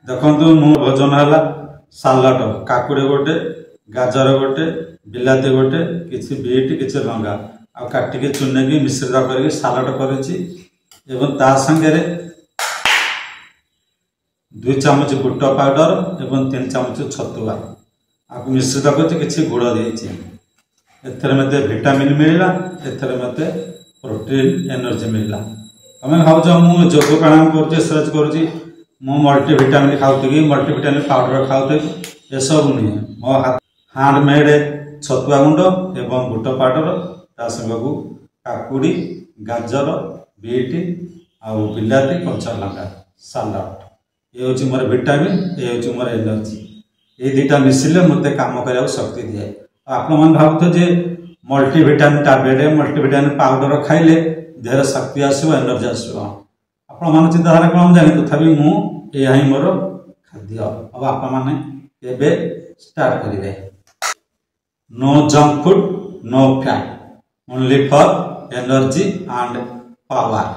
देखु मो भोजन है सालाड काकुड़ी गोटे गाजर गोटे बिलाती गोटे किसी बीट किसी लंगा आ काटिकी चुनेकी मिश्रित करके सालाड कर संगे 2 चामच बुट पाउडर एवं 3 चामच छतुआ आपको मिश्रित कर गुड़ देती मत विटामिन मिलला मत प्रोटीन एनर्जी मिलला तुम भाव मुझे जोग प्राणायाम कर मल्टीविटामिन खाऊथी मल्टीविटामिन पाउडर खाऊथी ये सब नुहे मो हैंडमेड छतुआ गुंड एवं बुट पाउडर ता संग को काकुड़ी गाजर बीट आ बिलाती कंचा लंका सालाड ये हूँ मोर विटामिन ये हूँ मोर एनर्जी ये दुटा मिसिले मत कम करने शक्ति दिए आपण मैंने भावुथे मल्टीविटामिन टैबलेट मल्टीविटामिन पाउडर खाइले देह शक्ति आसो एनर्जी आसो आपण मान चिंताधारा कौन जानी तथापि यही मोर खाद्य अब आपने स्टार्ट करेंगे no junk food no fat only for energy and power.